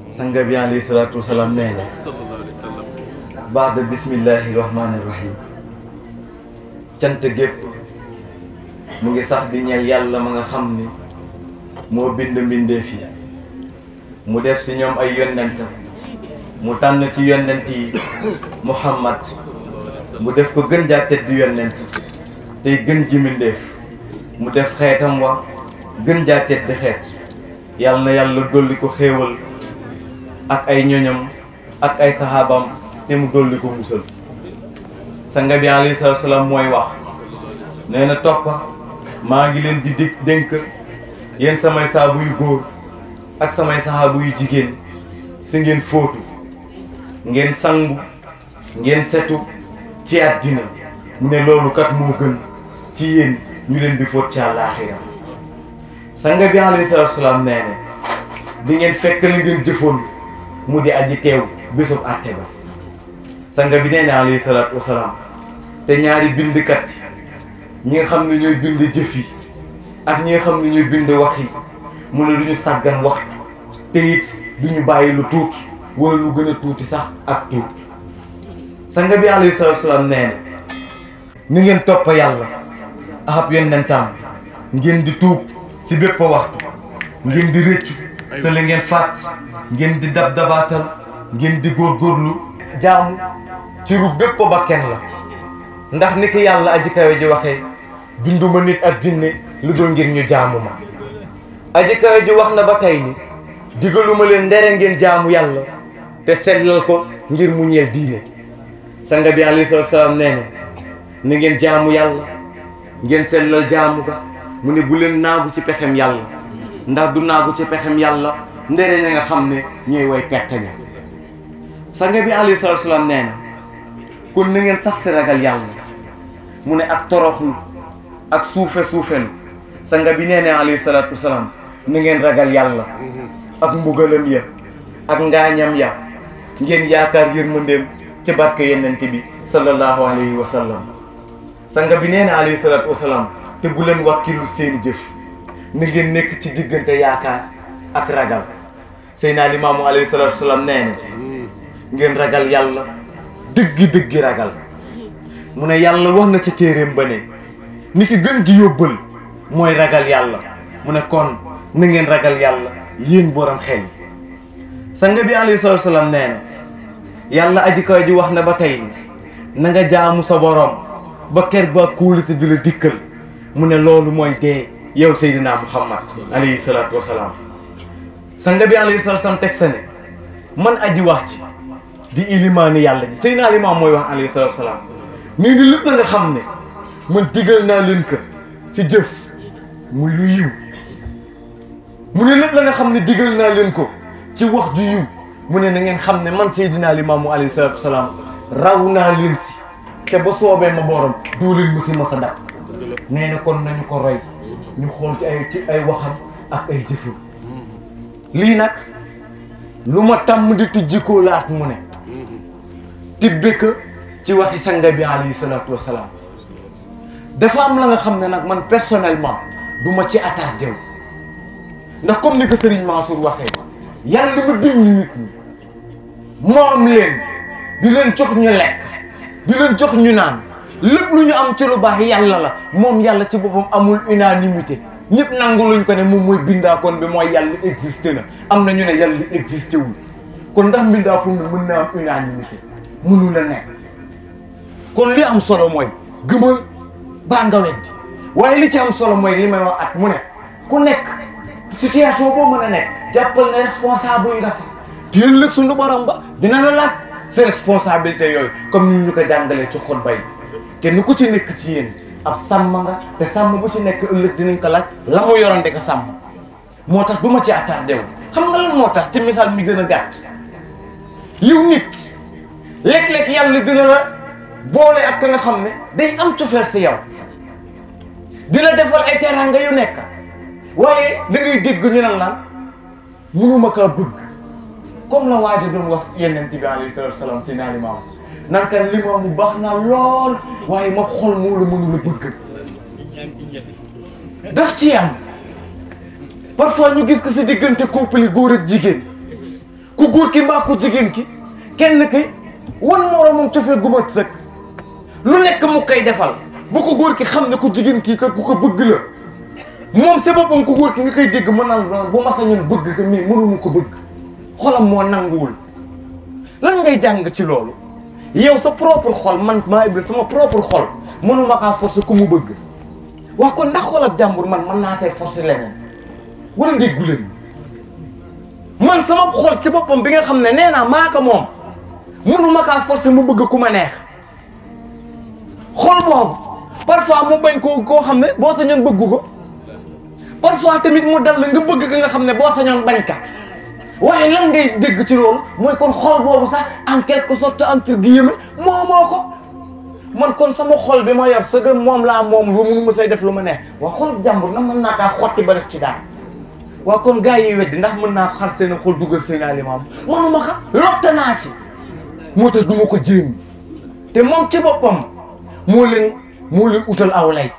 sanga bi alayhi salaatu wasalaam nee na sallallahu alayhi wa sallam baada bismillahi rahmaani rahim cant gépp mu ngi sax di ñeel yàlla ma nga xam ni moo bind mbindeef yi mu def si ñoom ay yonent mu tànn ci yonent yi Muhammad mu def ko gën jaa tedd yonent tey gën ji mbindeef mu def xeetam wa gën jaa tedd xeet yàlla na yàlla dolli ko xéewal ak ay ñoñam ak ay saxaabam te mu dolli ko musal sanga bi alayhi salaatu salaam mooy wax nee na toppa maa ngi leen di dénk yéen samay saabu yu góor ak samay saxaabu yu jigéen si ngeen fóotu ngeen sangu ngeen setu ci àddina mu ne loolu kat moo gën ci yéen ñu leen di fóot ci àllaaxira sanga bi alayhi salaatu salaam nee na di ngeen fekk li ngeen jëfoon mu di aji teew bésub àtte ba sanga bi nee na alayhi salaatu wasalaam te ñaari bindkat ñi nga xam ne ñooy bind jëf yi ak ñi nga xam ne ñooy bind wax yi mu ne du ñu sàggan waxtu te it du ñu bàyyi lu tuut wala lu gën a tuuti sax ak tuut sanga bi alayhi salaatu wasalaam nee na ni ngeen topp yàlla ahab yonentam ngeen di tuub si bépp waxtu ngeen di rëccu sa la ngeen faat ngeen di dabaatal ngeen di góorgóorlu jaamu ci ru bépp bakken la ndax ni ki yàlla aji kawe ji waxee binduma nit ak jinne lu dul ngir ñu jaamu ma aji kawe ji wax na ba tey ni digaluma leen ndere ngeen jaamu yàlla te sellal ko ngir mu ñeel diine sanga bi alayhi salaatu salaam nee na ni ngeen jaamu yàlla ngeen sellal jaamu ga mu ne bu leen naagu ci pexem yàlla ndax du naagu ci pexem yàlla ndere ña nga xam ne ñooy way perte ña sanga bi alayhi salaatu salaam nee na kon na ngeen sax si ragal yàlla mu ne ak toroxlu ak suufelu sanga bi nee na alayhi salaatu salaam na ngeen ragal yàlla ak mbugalam ya ak ngaañam ya ngeen yaakaar yërmandeem ci barke yonent bi sallallahu alayhi wa sallam sanga bi nee na alayhi salaatu wasalaam te bu leen wàkkilu seeni jëf na ngeen nekk ci diggante yaakaar ak ragal Seydina Limaamu alayhi salaatu wasalaam nee na ngeen ragal yàlla dëggi ragal mu ne yàlla wax na ci téeréem ba ne ni ki gën ji yóbbal mooy ragal yàlla mu ne kon na ngeen ragal yàlla yéen borom xel yi sanga bi alayhi salaatu wasalaam nee na yàlla aji kaw ji wax na ba tey ni na nga jaamu sa borom ba ker ba kuulite di la dikkal mu ne loolu mooy dee yow Seydina Muhammad alayhi salaatu wasalaam sanga bi alayhi salaatu wasalaam teg sa ne man aji wax ci di ilimaani yàlla ji Seydina Limaam mooy wax alayhi salaatu wasalaam nii di lépp la nga xam ne man digal naa leen ko si jëf muy lu yiw mu ne lépp la nga xam ne digal naa leen ko ci wax ju yiw mu ne na ngeen xam ne man Seydina Limaamu alayhi salaatu wasalaam raw naa leen si te ba soobee ma borom doo leen mësi ma sa ndab nee na kon nañu ko roy ñu xool ci ay waxam ak ay jëfam lii nag lu ma tàmm di tijjikoo laat mu ne tibbe ko ci waxi sanga bi alayhi salaatu wasalaam dafa am la nga xam ne nag man personnellement du ma ci attardé wu ndax comme ni ko Serigne Mansour waxee yàlla ma bind nit ñi moom leen di leen jox ñu lekk di leen jox ñu naan lépp lu ñu am ci lu baax yàlla la moom yàlla ci boppam amul unanimité ñëpp nangu luñ ko ne moom mooy bindaakoon bi mooy yàlla existé na am na ñu ne yàlla existé wul kon ndax mbindaafoon bi mën na am unanimité mënu la nekk kon li am solo mooy gëmal baa nga weddi waaye li ci am solo mooy li may wax at mu ne ku nekk situation boo mën a nekk jàppal ne responsable nga sax téel la sunu borom ba dina la laaj sa responsabilité yooyu comme ni ñu ko jàngalee ci xutba yi kenn ku ci nekk ci yéen ab sàmm nga te sàmm bu ci nekk ëllëg dinañ ko laaj la mu yoroon de ko sàmm moo tax du ma ci attardé wu xam nga lan moo tax ci misaal mi gën a gàtt yiw nit léeg-léeg yàlla dina la boole ak ka nga xam ne day am cofeel si yow dina defal ay teraanga yu nekk waaye da ngay dégg ñu ne lan mënuma kaa bëgg comme la waaja doon wax yonent bi alayhi salaatu wa salaam si naa limaam nankan limaam bu baax na lool waaye ma xol moo la mënula bëgg daf ci am parfois ñu gis ko si diggante couple yi góor ak jigéen ku góor ki mbaa ku jigéen ki kenn ki wan moroomam cofeel gu mat sëkk lu nekk mu koy defal bu ko góor ki xam ne ku jigéen kii kat ku ko bëgg la moom si boppam ku góor ki nga koy dégg mën naa bu ma sañoon bëgg ko mais mënumu ko bëgg xolam moo nanguwul. lan ngay jàng ci loolu yow sa propre xol man maa Ibra sama propre xol mënuma kaa forcer ku mu bëgg wax kon ndax xol ak jàmbur man mën naa say forcer leneen wala déggu leen man sama xol ci boppam bi nga xam ne nee naa maa ko moom mënuma kaa forcer mu bëgg ku ma neex xol boobu parfois mu bañ koo xam ne boo sañoon bëggu ko parfois tamit mu dal la nga bëgg ka nga xam ne boo sañoon bañ ka waaye lan ngay dégg ci loolu mooy kon xol boobu sax en quelque sorte entre guillemets moomoo ko man kon sama xol bi ma yor sa gëm moom laa moom lu mënu ma say def lu ma neex waa xol jàmbur nag mën naa kaa xotti ba def ci daal waa kon gars yi weddi ndax mën naa xar seen xol dugal seen aliment manuma ko lotta naa ci moo tax du ma ko jéem te moom ci boppam moo leen utal aw lay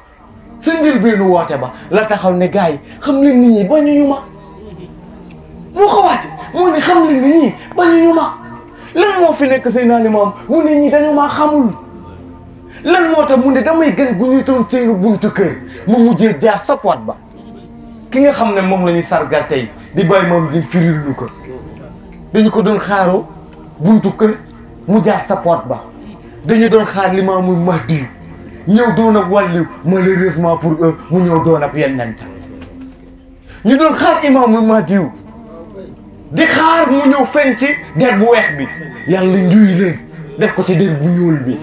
sa njëlbeenu woote ba la taxaw ne gars yi xam leen nit ñi bañuñu ma moo ko waate moo ne xam leen nit ñi bañuñu ma lan moo fi nekk seen aliment mu ne ñi dañu maa xamul lan moo tax mu ne damay gën gu ñuy toon seenu buntu kër mu mujjee jaar sa poot ba ki nga xam ne moom la ñuy sargal tey di bàyyi moom di firil lu ko dañu ko doon xaaroo buntu kër mu jaar sa poot ba dañu doon xaar Limaamul Mahdi ñëw doon ab wàlliw malheureusement pour eux mu ñëw doon ab yonent ñu doon xaar Imaamul Mahdi di xaar mu ñëw fen ci der bu weex bi yàlla njuy leen def ko ci der bu ñuul bi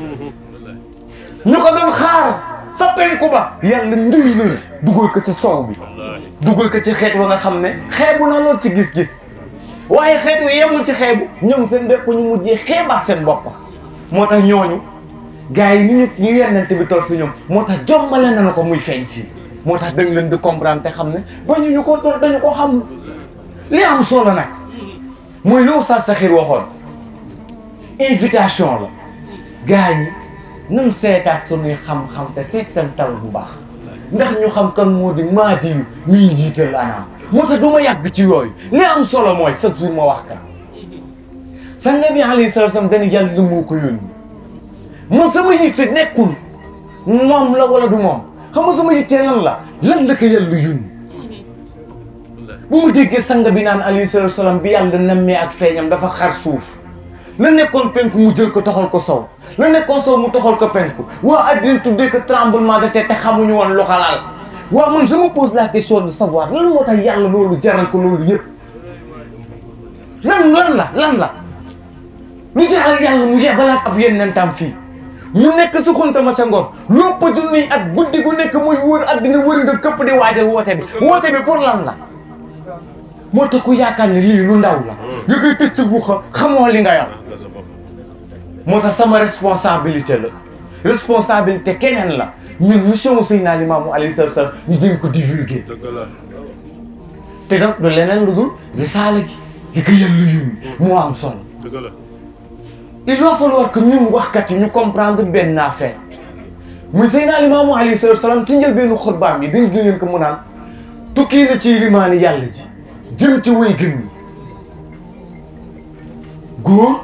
ñu ko doon xaar sa penku ba yàlla njuy leen dugal ko ci sow bi dugal ko ci xeet wa nga xam ne xeebu na lool ci gis-gis waaye xeet wi yemul ci xeebu ñoom seen bépp ñu mujjee xeebaat seen bopp moo tax ñooñu gars yi ni ñu yennante bi toll si ñoom moo tax jombale na ko muy feeñ fii moo tax dañ leen di comprendre te xam ne ba ñu ko doon dañu ko xam li am solo nag mooy lu Oustaz Sakhir waxoon invitation la gars ñi nan seetaat suñuy xam-xam te seetantal bu baax ndax ñu xam kan moo di Mahdi yu miy njiital anaam moo tax du ma yàgg ci yooyu li am solo mooy chaque jour ma wax ka sanga bi alayhi salaatu salaam dañu yàlla moo ko yónni man sama yitte nekkul moom la wala du moom xam nga sama yitte lan la ko yàlla yónni bu mu déggee sanga bi naan alayhi salaatu salaam bi yàlla nammee ak feeñam dafa xar suuf la nekkoon penku mu jël ko toxal ko sow la nekkoon sow mu toxal ko penku waa addina tuddee ko tremblement de terre te xamuñu woon lu xalaal waaw man je me pose la question de savoir lan moo tax yàlla loolu jaral ko loolu yëpp lan la lu jaral yàlla mu yebalaat ab yonentam fii mu nekk si xuntama sa ngor lépp junniy ak guddi gu nekk muy wër addina wër nga këpp di waajal woote bi pour lan la moo tax ku yaakaar ne lii lu ndaw la nga koy tëj ci buuxa xamoo li nga yor moo tax sama responsabilité keneen la ñun mission Seydina Limaamu alayhi salaam ñu jéem ko divulguer te donc du leneen lu dul risaala gi ko yàlla yónni moo am solo il va falloir que ñun waxkat yi ñu comprendre benn affaire muy Seydina Limaamu alayhi salaam ci njëlbeenu xutbaam yi dañ ngeen ko mu naan tukki na ci limaani yàlla ji jëm ci way gën ñi góor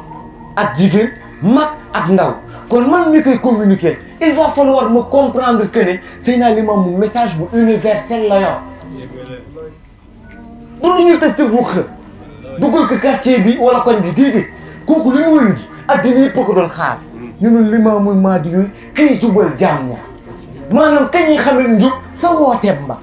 ak jigéen mag ak ndaw kon man mi koy communiquer il va falloir me comprendre que ne Seydina Limaamu message bu universel la yor du lu ñu tëj ci buux dugal ko quartier bi wala koñ bi déedéet kooku li mu indi addina yëpp ko doon xaar ñu ne Limaamul Mahdi yooyu kay jubal jàmm ña maanaam kañuy xamee njub sa wooteem ba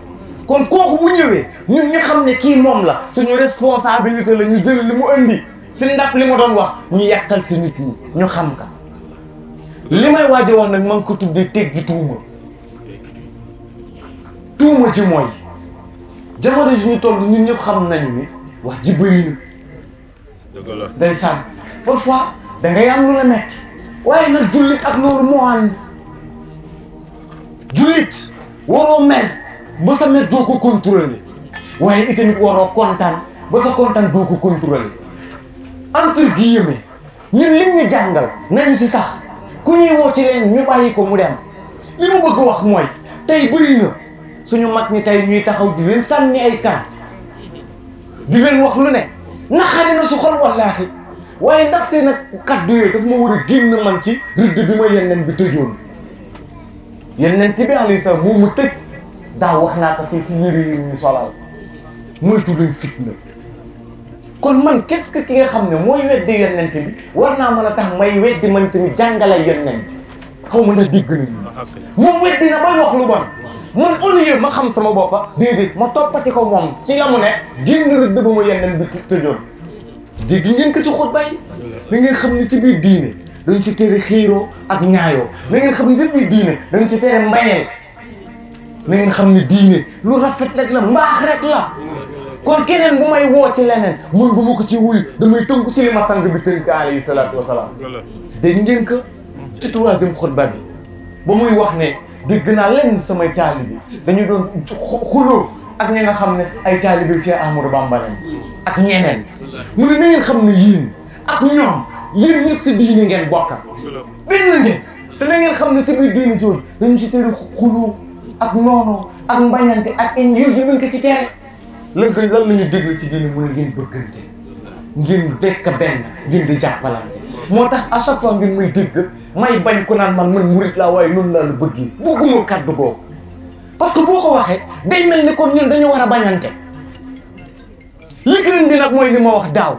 kon kooku bu ñëwee ñun ñu xam ne kii moom la suñu responsabilité la ñu jël li mu indi si ndap li ma doon wax ñu yàqal si nit ñi ñu xam ka li may waaj a wax nag ma ngi ko tuddee teggi tuuma ci mooy jamono ji ñu toll ñun ñëpp xam nañu ni wax ji bëri na day sànn parfois da ngay am lu la metti waaye nag jullit ak loolu moo ànd jullit waroo mer ba sa mer doo ko contrôler waaye itamit waroo kontaan ba sa kontaan doo ko contrôler entre guillemets ñun liñ ñu jàngal nañu si sax ku ñuy woo ci leen ñu bàyyi ko mu dem li mu bëgg wax mooy tey bëri na suñu mag ñi tey ñuy taxaw di leen sànni ay carte di leen wax lu ne naxari na su xol wallaahi waaye ndax seen ak kaddu yooyu daf ma war a génn man ci rëdd bi ma yenneen bi tëjoon yenneen bi alayhi salaam moom mu tëj daaw wax naa ko fii si yëre yi ñu solal moytu leen fitna kon man qu'est-ce que ki nga xam ne mooy weddi yonent bi war naa mën a tax may weddi man tamit jàngale yonent bi xaw ma ndax dégg nañu moom weddi na bay wax lu bon man au lieu ma xam sama boppa déedéet ma toppati ko moom ci la mu ne génn rëdd ba mu yonent bi tëjoon dégg ngeen ko ci xutba yi da ngeen xam ne ci biir diine dañ ci tere xiiroo ak ñaayoo da ngeen xam ne ci biir diine dañ ci tere mbañeel na ngeen xam ne diine lu rafet rek la mbaax rek la kon keneen bu may woo ci leneen mun bu ma ko ci wuyu damay tënku ci li ma sang bi tënk alayhi salaatu wasalaam dégg ngeen ko ci 3e xutba bi ba muy wax ne dégg naa lenn samay taalibe dañu doon xuloo ak ñi nga xam ne ay taalibe Cheikh Ahmadou Bamba lañ ak ñeneen mu ne na ngeen xam ne yéen ak ñoom yéen ñëpp si diine ngeen bokkal benn ngeen te na ngeen xam ne si biir diine jooju dañu ci tere xuloo ak noonu ak mbañante ak yooyu yëpp ko ci tere lan la ñu déglu ci diine mu ne ngeen bëggante ngeen dekk benn ngeen di jàppalante moo tax à chaque fois ngeen may dégg may bañ ko naan man murit laa waaye noonu laa la bëggee bëgguma kàddu googu parce que boo ko waxee day mel ni kon ñun dañu war a bañante li gën bi nag mooy li ma wax daaw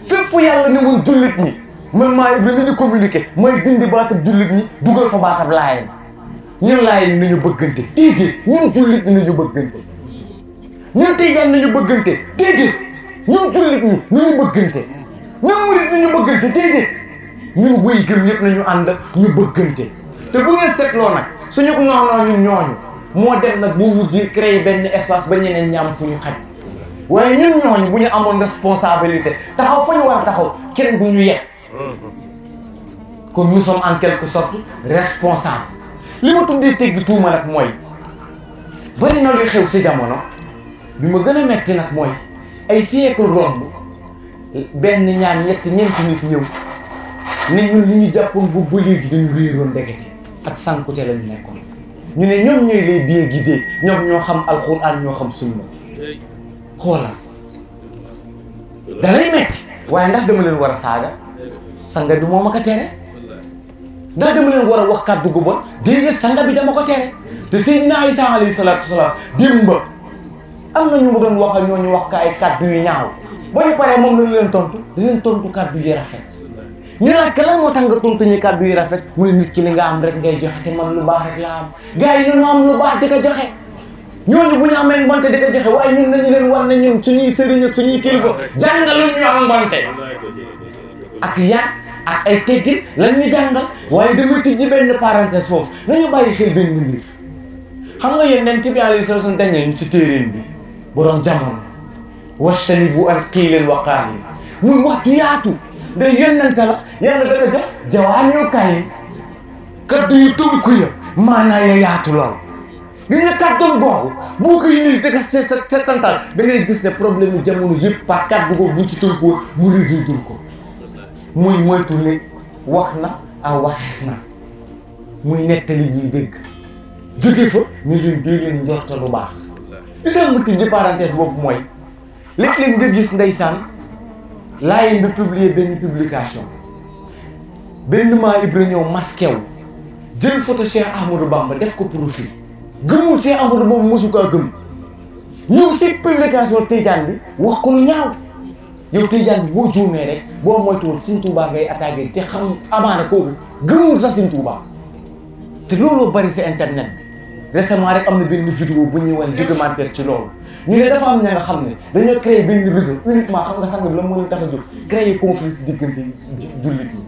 fépp fu yàlla ne woon jullit ñi man maa Ibra mi ñu communiqué mooy dindi baatab jullit ñi dugal fa baatab Laye ñun Laye nañu bëggante déedéet ñun jullit ñi nañu bëggante ñun Tijaan nañu bëggante déedéet ñun jullit ñi nañu bëggante ñun murit nañu bëggante déedéet ñun wéy gëm ñëpp nañu ànd ñu bëggante te bu ngeen seetloo nag suñu noonoo ñun ñooñu moo dem nag bu mujjee créer benn espace ba ñeneen ñaam fu ñu xaj waaye ñun ñooñu bu ñu amoon responsabilité taxaw fa ñu war a taxaw kenn bu ñu yegg kon nous sommes en quelque sorte responsables li ma tuddee teggi tuuma nag mooy bari na luy xew si jamono bi ma gën a metti nag mooy ay siècle romb benn ñaar ñeenti nit ñëw ne ñun li ñu jàppoon bu ba léegi dañu réeroon ndekete ak sànkute la ñu nekkoon ñu ne ñoom ñooy les bien guidés ñoom ñoo xam alxuraan ñoo xam sunna xoolal da lay metti waaye ndax dama leen war a saaga sanga bi moo ma ko tere ndax dama leen war a wax kàddu gu bon déedéet sanga bi dama ko tere te Seydina Isa alayhi salaatu wasalaam démb am na ñu mu doon wax ak ñooñu wax ko ay kàddu yu ñaaw ba ñu paree moom lañ leen tontu di leen tontu kàddu yi rafet ñu laaj ka lan moo tax nga tontu ñi kàddu yi rafet mu ne nit ki li nga am rek ngay joxe te man lu baax rek laa am gars yi ñoo am lu baax di ko joxe ñooñu bu ñu amee mbonte di ko joxe waaye ñun nañu leen war ne ñun suñuy sëriñ ak suñuy kilifa jàngalu ñu am mbonte ak yar ak ay teggin lañ ñu jàngal waaye dama tijji benn parenthèse foofu nañu bàyyi xel benn mbir xam nga Yonent bi alayhi salaatu wa salaam dañ ñu ci téeréen bi borom jamono wajtanibu an qiila wa qaal muy wax ju yaatu day yonent la yàlla dana jox jawaami'u kalim kaddu yu tënku ya maanaa ya yaatu lool gi nga kàddoon boobu boo koy nii da nga seetantal da ngay gis ne problème yu jamono yëpp par kaddu googu buñ ci tënkuwoon mu résoudre ko muy moytu ne wax na aw waxeef na muy nettali ñuy dégg jóge fa ñu leen dee leen njorta lu baax li tax mu tijji parenthèse boobu mooy léeg-léeg nga gis ndeysaan Laye bi publier benn publication benn maa Ibra ñëw masqué wu jël photo Cheikh Ahmadou Bamba def ko profil gëmul Cheikh Ahmadou Bamba mosu kaa gëm ñëw si publication Tijaan bi wax ko lu ñaaw yow Tijaan bi boo juumee rek boo moytuwul Sëñ Tuubaa ngay attaqué te xam amaana kooku gëmul sax Sëñ Tuubaa te looloo bari si internet bi récemment rek am na benn vidéo bu ñuy wan documentaire ci loolu ñu ne dafa am ña nga xam ne dañoo créé benn réseau uniquement xam nga sang bi la moo leen tax a jóg créé conflit si diggante jullit ñi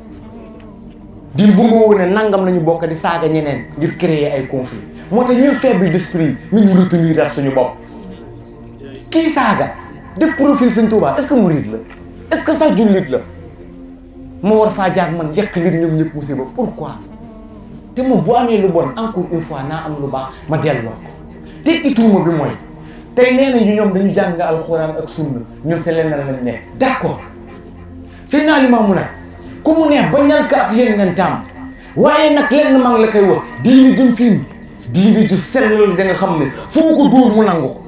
di bu ma wone nangam la ñu bokk di saaga ñeneen ngir créer ay conflit moo tax ñun faible d'esprit ñu ñu retenir daal suñu bopp kii saaga def profil Sëñ Tuubaa est-ce que murid la est-ce que sax jullit la ma war faa jaar man njëkk leen ñoom ñëpp musiba pourquoi te moom bu amee lu bon encore une fois naa am lu baax ma delloo ko teggi tuuma bi mooy tey nee nañu ñoom dañu jàng alxuraan ak sunna ñoom c'est leneen lañ ne d'accord sëy naa li ma mun a ku mu neex ba ñal ka ak yéen tam waaye nag lenn maa ngi la koy wax diini jëm fii diini ju sell da nga xam ne foo ko dóor mu nangu ko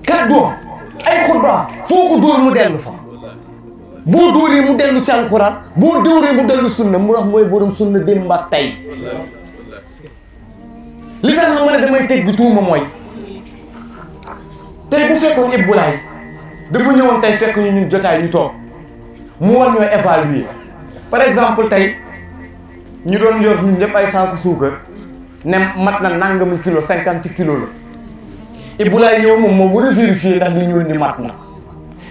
kàddoom ay xutbaam foo ko dóor mu dellu fa boo dóoree mu dellu ci alxuraan boo dóoree mu dellu sunna mu wax mooy borom sunna démb ak tey li tax na ma ne damay teggi tuuma mooy tey bu fekkoon Ibra dafa ñëwoon tey fekk ñu ñun jotaay ñu toog mu war ñoo évaluer par exemple tey ñu doon yor ñun ñëpp ay saaku suukar ne mat na nangami kilo 50 kilos la Ibra ñëw moom moo war a vérifier ndax li ñu indi mat na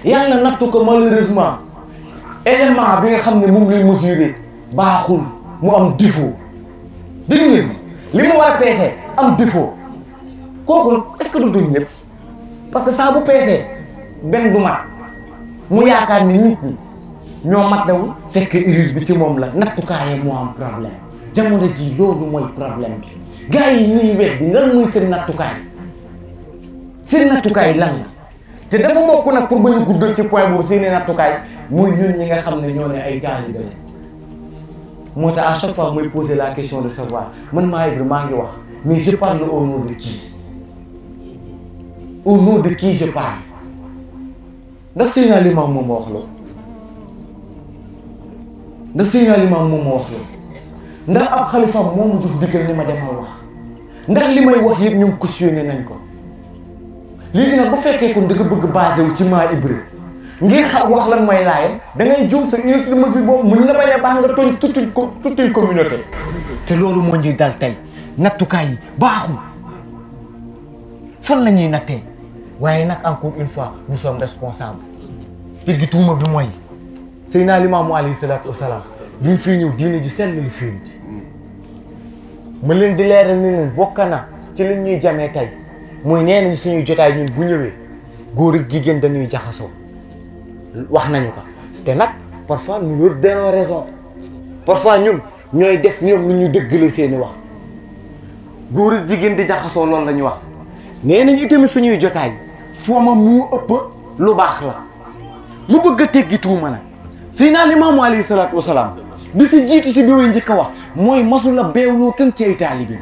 yàlla nattu ko malheureusement élément bi nga xam ne moom lay mesurer baaxul mu am défaut dégg ngeen li mu war a peese am défaut kooku est-ce que du duñ ñëpp parce que saa bu peesee benn du mat mu yaakaar ni nit ñi ñoo matlewul fekk erreur bi ci moom la nattukaayam moo am problème jamono ji loolu mooy problème bi gars yi ñuy weddi lan mooy seen nattukaay lan la te dafa bokk nag pour bañ a guddal ci point boobu seen nattukaay mooy ñun ñi nga xam ne ñoo ne ay taalibe la moo tax à chaque fois mooy poser la question de savoir man maa Ibra maa ngi wax mais je parle au nom de qui au nom de qui je parle ndax Seydina Limaamu moom ma wax loolu ndax Seydina Limaamu moom ma wax loolu ndax ab xalifaam moo ma jox digal ni ma demal wax ndax li may wax yëpp ñoom cautionné nañ ko léegi nag bu fekkee kon da nga bëgg basé wu ci maa Ibra ngir xam wax lan mooy Laye da ngay jum sa unité de mesure boobu mën na bañ a baax nga tooñ toute une communauté te loolu moo ñuy dal tey nattukaay yi baaxul fan la ñuy nattee waaye nag encore une fois nous sommes responsables teggi tuuma bi mooy Seydina Limaamu alayhi salaatu wasalaam bi mu fii ñëw diine ju sell lu fii ma leen di leeral ni leen bokk na ci li ñuy jamee tey mooy nee nañu suñuy jotaay ñun bu ñëwee góor ak jigéen dañuy jaxasoo wax nañu ko te nag parfois nous leur donnons raison parfois ñun ñooy def ñoom nu ñu dëggale seeni wax góor ak jigéen di jaxasoo loolu la ñu wax nee nañu itamit suñuy jotaay fooma mu ëpp lu baax la mu bëgg a teggi tuuma nag Seydina Limaamu alayhi salaatu wasalaam bi si jiitu si bi may njëkk a wax mooy masula beewloo kenn ci ay taalibeem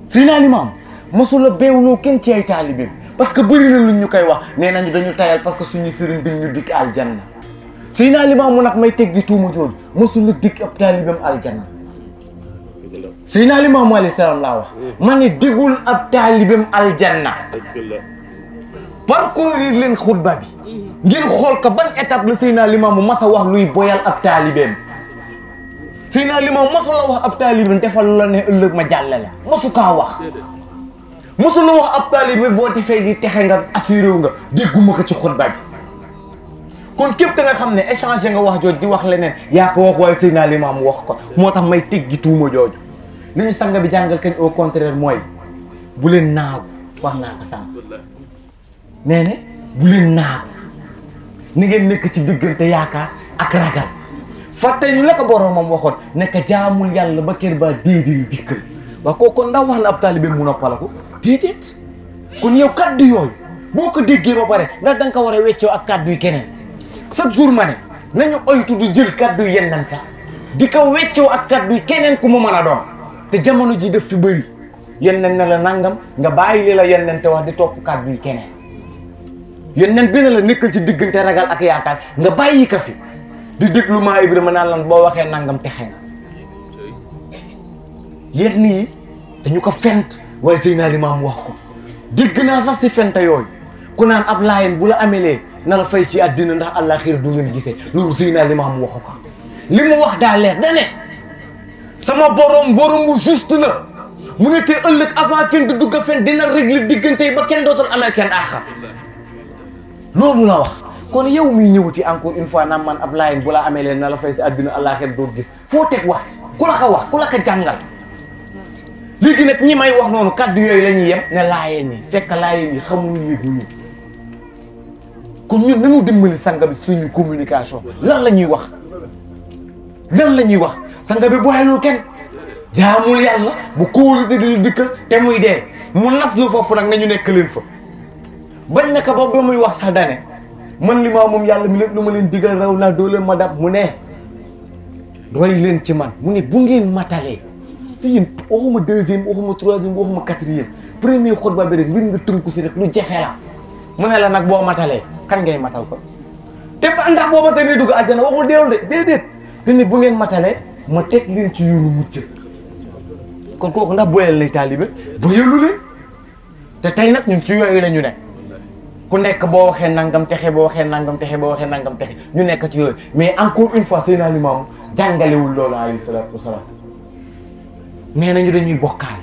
Seydina Limaamu masula beewloo kenn ci ay taalibeem parce que bëri na luñ ñu koy wax nee nañu dañu tayal parce que suñu sëriñ dañ ñu dikk aljanna Seydina Limaamu nag may teggi tuuma jooju masula dikk ab taalibeem aljanna Seydina Limaamu alayhi salaam laa wax ma ne digul ab taalibeem aljanna parcourir leen xutba bi ngeen xool ko ban étape la Seydina Limaamu masa wax luy boyal ab taalibeem Seydina Limaamu masu la wax ab taalibeem defal lu la ne ëllëg ma jàlle la masu kaa wax masu la wax ab taalibe boo defee di texe nga assuré wu nga dégguma ko ci xutba bi kon képp ka nga xam ne échangé nga wax jooju di wax leneen yaa ko wax waaye Seydina Limaamu wax ko moo tax may teggi tuuma jooju li ñu sang bi jàngal kañ au contraire mooy bu leen naagu wax naa ko sànq nee ne bu leen naagu ni ngeen nekk ci diggante yaakaar ak ragal fàtte ñu la ko boroomam waxoon nekk jaamul yàlla ba kër ba déedéet dikkal waa kooku ndax wax na ab taalibe mu noppala ko déedéet kon yow kaddu yooyu boo ko déggee ba pare ndax da nga ko war a weccoo ak kaddu yi keneen chaque jour ma ne nañu oytu di jël kaddu yi yennanta di ko weccoo ak kaddu yi keneen ku mu mën a doon te jamono ji def fi bëri yeneen na la nangam nga bàyyi li la yeneen te wax di topp kaddu yi keneen yeneen bi ne la nekkal ci diggante ragal ak yaakaar nga bàyyi ka fi di déglu maa Ibra naan lan boo waxee nangam texe nga yenn yi dañu ko fent waaye Seydina Limaamu wax ko dégg naa sax si fent yooyu ku naan ab laayeen bu la amelee na la fay ci àddina ndax àllaaxira du ngeen gisee loolu Seydina Limaamu waxu ko li mu wax daa leer da ne sama borom bu juste la mu ne te ëllëg avant kenn du dugg fen dina régler diggante yi ba kenn dootul amee kenn aaxar loolu la wax kon yow miy ñëwati encore une fois naan man ab laayeen bu la amee leen na la fay si àddina àllaaxira doo gis foo teg wax ci ku la ko wax ku la ko jàngal léegi nag ñi may wax noonu kaddu yooyu la ñuy yem ne laayeen yi fekk laayeen yi xamuñu yëguñu kon ñun nañu dimbali sanga bi suñu communication lan la ñuy wax sanga bi booyalul kenn jaamul yàlla bu kóolute di ñu dikkal te muy dee mu nas lu foofu nag nañu nekk leen fa bañ naka ba muy wax sax dane man Limaamu moom yàlla mi lépp lu ma leen digal raw naa doo leen ma dab mu ne roy leen ci man mu ne bu ngeen matalee te yéen waxuma deuxième waxuma troisième waxuma quatrième premier xutba bi rek ngir nga tënku si rek lu jafe la mu ne la nag boo matalee kan ngay matal ko te ndax boo matalee dugg àjjana waxul deewul de déedéet te ni bu ngeen matalee ma teg leen ci yoonu mucc kon kooku ndax boyal lay taalibe boyalu leen te tey nag ñun ci yooyu la ñu ne ku nekk boo waxee nangam texe boo waxee nangam texe boo waxee nangam texe ñu nekk ci yooyu mais encore une fois Seydina Limaamu jàngalewul loolu alayhi salaatu wasalaam nee nañu dañuy bokkaale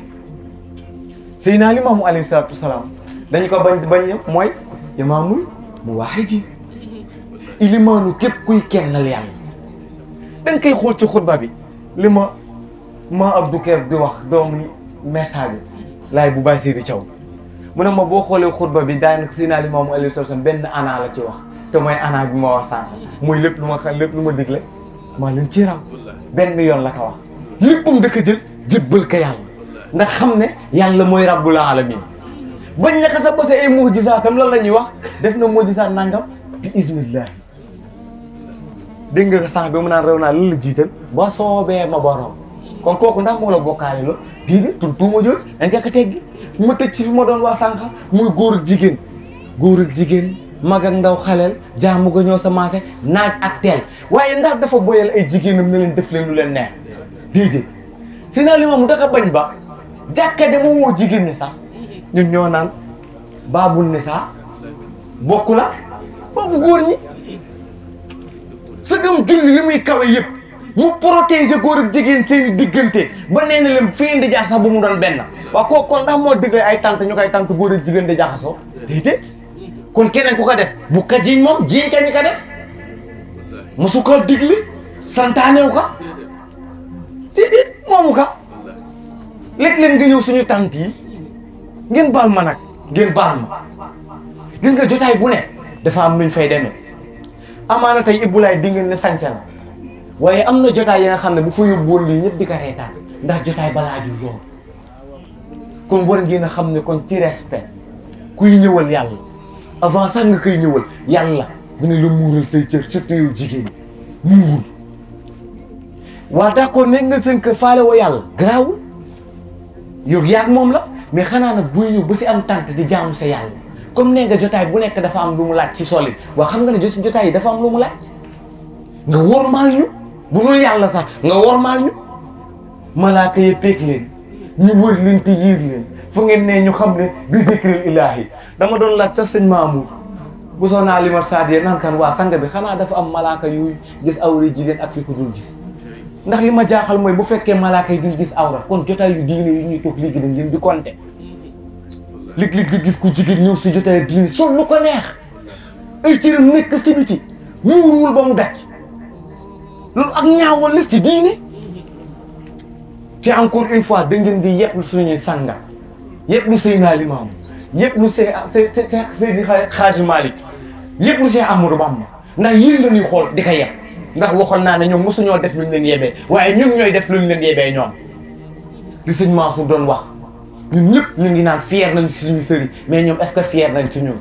Seydina Limaamu alayhi salaatu wasalaam dañu ko bañ mooy imaamul muwahhidin ilimaanu képp kuy kennal yàlla da nga koy xool ci xutba bi li ma Abdou Keer di wax doomu message bi laay bu bàyyi Seydi Thiaw mu ne ma boo xoolee xutba bi daanaka Seydina Limaamu alayhi salaatu wasalaam benn ana la ci wax te mooy ana bi ma wax sànq mooy lépp lu ma xam lépp lu ma digle maa leen ci raw benn yoon la ko wax léppam da ko jël jébbal ko yàlla ndax xam ne yàlla mooy rabbul alamin bañ naka sa bose ay mujisaatam lan la ñuy wax def na mujisaat nangam bi iznillah dégg nga ko sànq bi mu naan rew naa lan la jiital ba soobee ma borom kon kooku ndax moo la bokkaale loolu diine tuuma jooju dañ ko teggi ma tëj ci fi ma doon wax sànq muy góor ak jigéen mag ak ndaw xaleel jaamu ga ñoo sa maase naaj ak teel waaye ndax dafa boyal ay jigéenam ne leen def leen lu leen neex déedéet Seydina Limaamu daka bañ ba jàkka de mu woo jigéen ñi sax ñun ñoo naan baabul ne sax bokkul ak boobu góor ñi sëgam julli li muy kawe yëpp mu protéger góor ak jigéen seeni diggante ba nee na leen fi ngeen di jaar sax bu mu doon benn waaw kooku kon ndax moo digle ay tant ñu koy tant góor ak jigéen di jaxasoo déedéet kon keneen ku ko def bu ka jiiñ moom jiiñ ka ñi ko def mosu ko digle santaanew ka déedéet moomu ka léeg-léeg nga ñëw suñu tant yi ngeen baal ma nag ngeen baal ma gis nga jotaay bu ne dafa am nuñ fay demee amaana tey Ibulaay di ngeen ne sañse la waaye am na jotaay yi nga xam ne bu fa yóbbuwoon lii ñëpp di ko reetaan ndax jotaay balaa ju lool kon war ngeen a xam ne kon ci respect kuy ñëwal yàlla avant sax nga koy ñëwal yàlla dina la muural say cër surtout yow jigéen muurul waa d'accord nekk nga seen kër faale woo yàlla garaawul yow yaag moom la mais xanaa nag buy ñëw ba si am tànt di jaamu sa yàlla comme nee nga jotaay bu nekk dafa am lu mu laaj ci solide waa xam nga ne jotaay yi dafa am lu mu laaj nga wormaal ñu bu dul yàlla sax nga wormaal ñu malaaka yi peeg leen ñu wër leen te yiir leen fu ngeen ne ñu xam ne bi zikril ilaahi dama doon laaj sa sëñ Mamour bu soonaa li ma saadiyee naan kan waa sang bi xanaa dafa am malaaka yuy gis awra jigéen ak yu ko dul gis ndax li ma jaaxal mooy bu fekkee malaaka yi duñ gis awra kon jotaay yu diine yi ñuy toog léegi da ngeen di compter léeg-léeg nga gis ku jigéen ñëw si jotaay diine sol lu ko neex ay cëram nekk si biti muuruwul ba mu daj loolu ak ñaawal la ci diine te encore une fois da ngeen di yëpp suñuy sanga yëpp lu Seydina Limaamu yëpp lu Seydi Xaaji Malick yëpp lu Cheikh Amadou Bamba ndax yéen la ñuy xool di ko yeb ndax waxoon naa ne ñoom mosuñoo def luñ leen yebee waaye ñun ñooy def luñ leen yebee ñoom li sëñ Mansour doon wax ñun ñëpp ñu ngi naan fier nañ ci suñu sëriñ mais ñoom est-ce que fier nañ ci ñun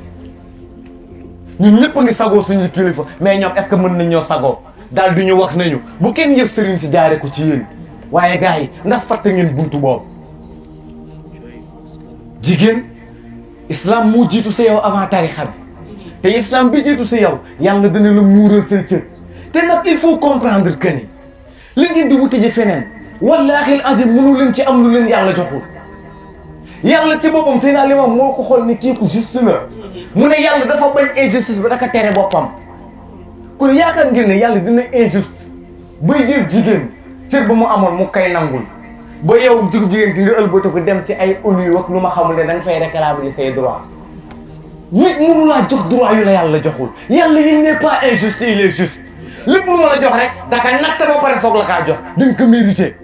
ñëpp a ngi sagoo suñu kilifa mais ñoom est-ce que mën nañ ñoo sagoo daal di ñu wax nañu bu kenn yëpp sëriñ si jaare ko ci yéen waaye gars yi ndax fàtte ngeen buntu boobu jigéen islam moo jiitu sa yow avant tarixa bi te islam bi jiitu sa yow yàlla dana la muural say cër te nag il faut comprendre que ni li ngeen di wuti ji feneen wallaahi azim mënu leen ci am lu leen yàlla joxul yàlla ci boppam Seydina Limaamu moo ko xool ni kii ku juste la mu ne yàlla dafa bañ injustice ba daka tere boppam kon yaakaar ngeen ne yàlla dina injuste bay jël jigéen cër ba mu amoon mu kay nangul ba yow jigéen ki nga ëlbata ko dem si ay ONU ak lu ma xamul ne da nga fay réclamer di say droit nit mënu laa jox droit yu la yàlla joxul yàlla il n'est pas injuste il est juste lépp lu ma la jox rek daka natt ba pare soog la kaa jox da nga ko mérité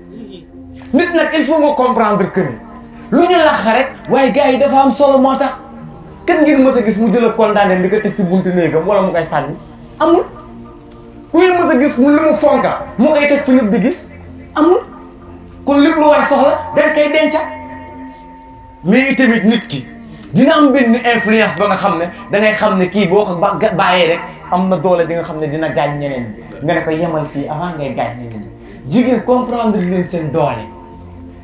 nit nag il faut nga comprendre que ni lu ñu lax rek waaye gars yi dafa am solo moo tax kenn ngeen mës a gis mu jël a condamné di ko teg si buntu néegam wala mu koy sànni amul ku ngeen mës a gis mu li mu fonka mu koy teg fu ñëpp di gis amul kon lépp lu waay soxla dañ koy denca mais itamit nit ki dina am benn influence ba nga xam ne da ngay xam ne kii boo ko bàyyee rek am na doole di nga xam ne dina gaañ ñeneen nga ne ko yemal fii avant ngay gaañ ñeneen jigéen comprendre leen seen doole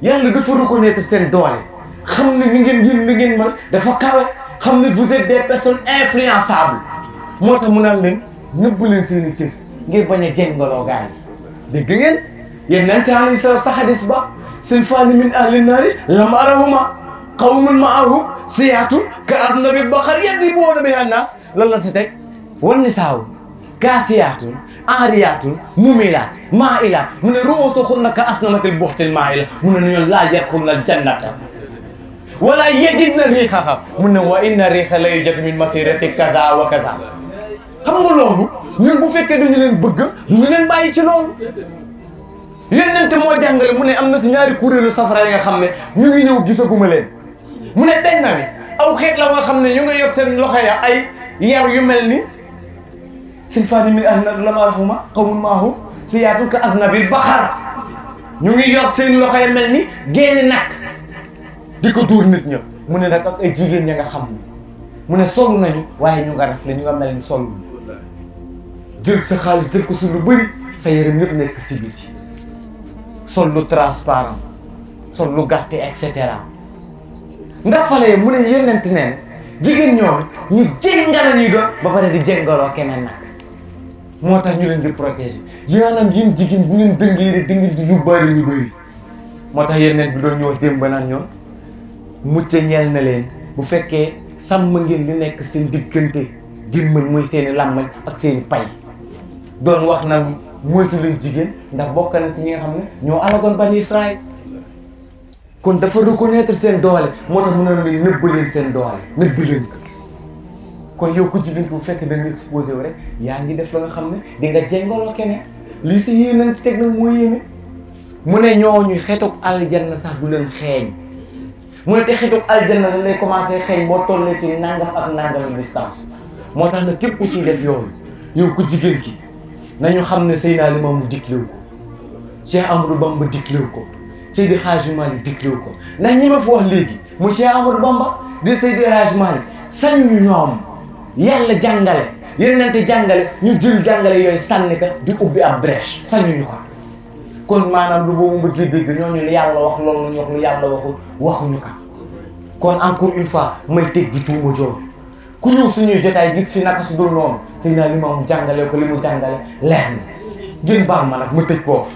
yàlla dafa reconnaître seen doole xam ne ni ngeen yéen ni ngeen mën dafa kawe xam ne vous êtes des personnes influençables moo tax mu naan leen nëbb leen seeni cër ngir bañ a jengaloo gaa yi dégg ngeen yéen nan temps yi sa xadis ba seen faani min ahli naari lam arahuma qawmun maahum siyaatun ka aznabi baqar yadribuuna biha nnaas lan la si teg wan nisaaw kaasiyaatun aariyaatun mumilaat maailaat mu ne ruusuhunna ka asnamatil buxtil maa'ila mu ne ñoom laa yadxulna jannata wala yajidna riixaha mu ne wa inna riixa la yujadu min masirati kaza wa kaza xam nga loolu ñun bu fekkee dañu leen bëgg duñu leen bàyyi ci loolu yonent moo jàngale mu ne am na si ñaari kuréelu safara yi nga xam ne ñu ngi ñëw gisaguma leen mu ne benn bi aw xeet la nga xam ne ñu ngi yor seen loxo ya ay yar yu mel ni sin fani min ahli lam arahuma qawmun maahum siyaatun ka aznabil baqar ñu ngi yor seen loxo ya mel ni génn nag di ko dóor nit ña mu ne nag ak ay jigéen ña nga xam ne mu ne solu nañu waaye ñu nga rafle ñu nga mel ni solu jël sa xaalis jël ko su lu bëri sa yaram yëpp nekk si biti sol lu transparent sol lu gàtt et cetera ndax fale mu ne yonent neen jigéen ñoom ñu jéngala ñuy doon ba pare di jéngaloo keneen nag moo tax ñu leen di protéger yaanam yéen jigéen bu ngeen dëngee rek da ngeen di yóbbaale ñu bëri moo tax yonent bi doon ñëw démb naan ñoom mucc ñeel na leen bu fekkee sàmm ngeen li nekk seen diggante gémmañ mooy seen i làmmañ ak seen i pay doon wax na moytu leen jigéen ndax bokk na si ñi nga xam ne ñoo alagoon bani Israël kon dafa reconnaître seen doole moo tax mu ne leen nëbb leen seen doole nëbb leen ko kon yow ku jigéen ko bu fekkee da nga exposé wu rek yaa ngi def la nga xam ne di nga jengaloo keneen lii si yéeneen ci teg nag mooy yéene mu ne ñooñu xetuk aljanna sax du leen xeeñ mu ne te xetuk aljanna dañ lay commencé xeeñ boo tollee ci nangam ak nangam distance moo tax nag képp ku ciy def yoonu yow ku jigéen ki nañu xam ne Seydina Limaamu diklew ko Cheikh Amadou Bamba diklew ko Seydi Hadji Malick diklew ko ndax ñi ma fi wax léegi mu Cheikh Amadou Bamba di Seydi Hadji Malick sañuñu ñoom yàlla jàngale yenente jàngale ñu jël jàngale yooyu sànni ka di ubbi ab brèche sañuñu ko kon maanaam lu boobu bëggee dégg ñooñu lu yàlla wax loolu ñu wax lu yàlla waxul waxuñu ko kon encore une fois may teggi tuuma jooju ku ñëw suñuy jotaay gis fi naka su dul noonu Seydina Limaamu jàngale ko li mu jàngale leer na ngeen baal ma nag ma tëj foofu